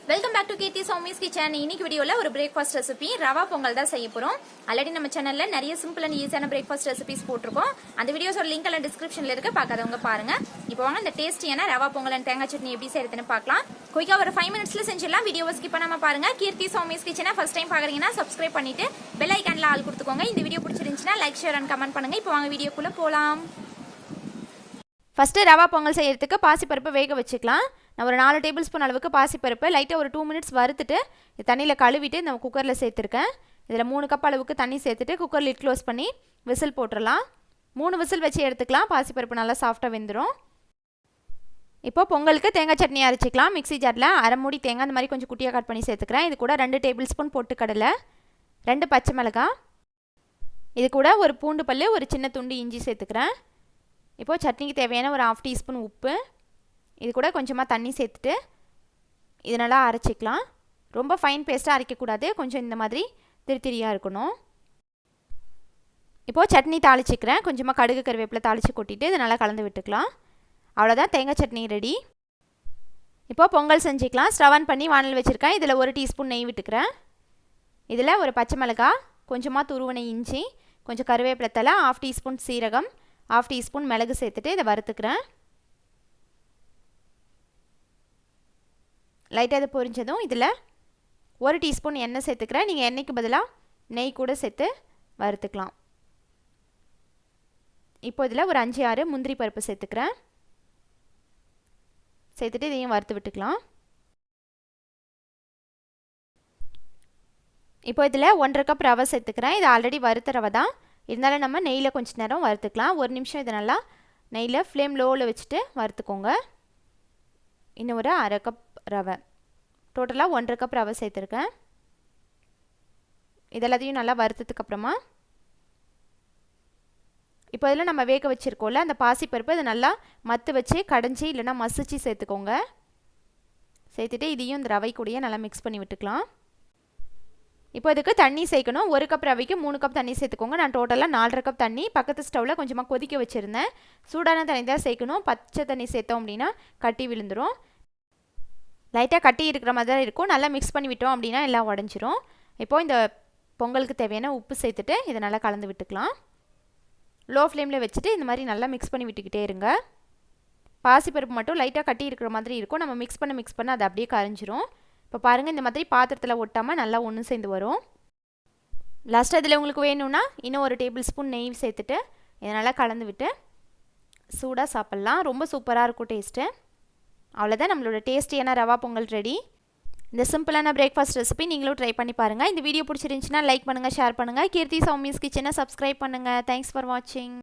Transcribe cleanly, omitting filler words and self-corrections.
Welcome back to Keerthi Sowmi's kitchen. இன்னைக்கு வீடியோல ஒரு பிரேக்ஃபாஸ்ட் ரெசிபி ரவா பொங்கல் தான் செய்ய போறோம். ஆல்ரெடி நம்ம சேனல்ல நிறைய சிம்பிள் அண்ட் ஈஸியான பிரேக்ஃபாஸ்ட் ரெசிபிஸ் போட்டிருக்கோம். அந்த வீடியோஸோட லிங்க் எல்லாம் டிஸ்கிரிப்ஷன்ல இருக்கு, பார்க்காதவங்க பாருங்க. இப்போ வாங்க இந்த டேஸ்டியான ரவா பொங்கல் அண்ட் தேங்காய் சட்னி எப்படி செய்யறதுன்னு பார்க்கலாம். குயிக்கா ஒரு 5 மினிட்ஸ்ல செஞ்சிடலாம். வீடியோவை ஸ்கிப் பண்ணாம பாருங்க. கீர்த்தி சௌமிஸ் கிச்சனை ஃபர்ஸ்ட் டைம் பாக்குறீங்கன்னா சப்ஸ்கிரைப் பண்ணிட்டு பெல் ஐகான்ல ஆல் கொடுத்துக்கோங்க. இந்த வீடியோ பிடிச்சிருந்துச்சுன்னா லைக், ஷேர் அண்ட் கமெண்ட் பண்ணுங்க. இப்போ வாங்க வீடியோக்குள்ள போலாம். ஃபர்ஸ்ட் ரவா பொங்கல் செய்யறதுக்கு பாசிப்பருப்பு வேக வச்சுக்கலாம். நான் ஒரு 4 டேபிள் ஸ்பூன் அளவுக்கு பாசிப்பருப்பு லைட்டாக ஒரு 2 மினிட்ஸ் வறுத்துட்டு தண்ணியில் கழுவிட்டு இந்த குக்கரில் சேர்த்துருக்கேன். இதில் 3 கப் அளவுக்கு தண்ணி சேர்த்துட்டு குக்கர் லிட் க்ளோஸ் பண்ணி விசில் போட்டுடலாம். 3 விசில் வச்சு எடுத்துக்கலாம். பாசிப்பருப்பு நல்லா சாஃப்டாக வெந்துடும். இப்போது பொங்கலுக்கு தேங்காய் சட்னி அரைச்சிக்கலாம். மிக்ஸி ஜாரில் அரை மூடி தேங்காய் அந்த மாதிரி கொஞ்சம் குட்டியாக கட் பண்ணி சேர்த்துக்கிறேன். இது கூட 2 டேபிள் ஸ்பூன் பொட்டுக்கடலை, 2 பச்சை மிளகாய், இது கூட ஒரு பூண்டு பல், ஒரு சின்ன துண்டு இஞ்சி சேர்த்துக்கிறேன். இப்போது சட்னிக்கு தேவையான ஒரு 1/2 டீஸ்பூன் உப்பு, இது கூட கொஞ்சமாக தண்ணி சேர்த்துட்டு இது நல்லா அரைச்சிக்கலாம். ரொம்ப ஃபைன் பேஸ்ட்டாக அரைக்கக்கூடாது, கொஞ்சம் இந்த மாதிரி திரியாக இருக்கணும். இப்போது சட்னி தாளிச்சிக்கிறேன். கொஞ்சமாக கடுகு கருவேப்பிலை தாளித்து கொட்டிட்டு இது நல்லா கலந்து விட்டுக்கலாம். அவ்வளோதான், தேங்காய் சட்னி ரெடி. இப்போது பொங்கல் செஞ்சுக்கலாம். ஸ்டவ் ஆன் பண்ணி வானல் வச்சுருக்கேன். இதில் 1 டீஸ்பூன் நெய் விட்டுக்கிறேன். இதில் ஒரு பச்சை மிளகாய், கொஞ்சமாக துருவனை இஞ்சி, கொஞ்சம் கருவேப்பிலை தலை, 1/2 டீஸ்பூன் சீரகம், 1/2 டீஸ்பூன் மிளகு சேர்த்துட்டு இதை வறுத்துக்கிறேன். லைட்டாக இது பொரிஞ்சதும் இதில் 1 டீஸ்பூன் எண்ணெய் சேர்த்துக்கிறேன். நீங்கள் எண்ணெய்க்கு பதிலாக நெய் கூட சேர்த்து வறுத்துக்கலாம். இப்போ இதில் ஒரு 5-6 முந்திரி பருப்பு சேர்த்துக்கிறேன். சேர்த்துட்டு இதையும் வறுத்து விட்டுக்கலாம். இப்போ இதில் 1/2 கப் ரவை சேர்த்துக்கிறேன். இது ஆல்ரெடி வறுத்த ரவை தான், இருந்தாலும் நம்ம நெய்யில் கொஞ்சம் நேரம் வறுத்துக்கலாம். 1 நிமிஷம் இதை நல்லா நெய்யில் ஃப்ளேம் லோவில் வச்சுட்டு வறுத்துக்கோங்க. இன்னும் ஒரு 1/2 கப் ரவை, டோட்டலாக 1/2 கப் ரவை சேர்த்துருக்கேன். இதெல்லாத்தையும் நல்லா வறுத்ததுக்கப்புறமா இப்போ இதில் நம்ம வேக வச்சுருக்கோம்ல அந்த பாசிப்பருப்பு இதை நல்லா மத்து வச்சு கடைஞ்சி இல்லைனா மசிச்சு சேர்த்துக்கோங்க. சேர்த்துட்டு இதையும் இந்த ரவை கூடயே நல்லா மிக்ஸ் பண்ணி விட்டுக்கலாம். இப்போ இதுக்கு தண்ணி சேர்க்கணும். 1 கப் ரவைக்கு 3 கப் தண்ணி சேர்த்துக்கோங்க. நான் டோட்டலாக 4.5 கப் தண்ணி பக்கத்து ஸ்டவ்வில் கொஞ்சமாக கொதிக்க வச்சுருந்தேன். சூடான தண்ணி தான் சேர்க்கணும். பச்சை தண்ணி சேர்த்தோம் அப்படின்னா கட்டி விழுந்துடும். லைட்டாக கட்டி இருக்கிற மாதிரி தான் இருக்கும். நல்லா மிக்ஸ் பண்ணி விட்டோம் அப்படின்னா எல்லாம் உடஞ்சிரும். இப்போது இந்த பொங்கலுக்கு தேவையான உப்பு சேர்த்துட்டு இதை நல்லா கலந்து விட்டுக்கலாம். லோ ஃப்ளேமில் வச்சுட்டு இந்த மாதிரி நல்லா மிக்ஸ் பண்ணி விட்டுக்கிட்டே இருங்க. பாசிப்பருப்பு மட்டும் லைட்டாக கட்டி இருக்கிற மாதிரி இருக்கும். நம்ம மிக்ஸ் பண்ண அது அப்படியே கரைஞ்சிரும். இப்போ பாருங்கள், இந்த மாதிரி பாத்திரத்தில் ஒட்டாமல் நல்லா ஒன்று சேர்ந்து வரும். லாஸ்ட்டாக இதில் உங்களுக்கு வேணும்னா இன்னும் 1 டேபிள் ஸ்பூன் நெய் சேர்த்துட்டு இதை நல்லா கலந்து விட்டு சூடாக சாப்பிட்லாம். ரொம்ப சூப்பராக இருக்கும் டேஸ்ட்டு. அவ்வளோதான், நம்மளோட டேஸ்டியான ரவா பொங்கல் ரெடி. இந்த சிம்பிளான பிரேக்ஃபாஸ்ட் ரெசிபி நீங்களும் ட்ரை பண்ணி பாருங்கள். இந்த வீடியோ பிடிச்சிருந்துச்சுன்னா லைக் பண்ணுங்கள், ஷேர் பண்ணுங்கள். கீர்த்தி சௌமிஸ் கிச்சனை சப்ஸ்கிரைப் பண்ணுங்கள். தேங்க்ஸ் ஃபார் வாட்சிங்.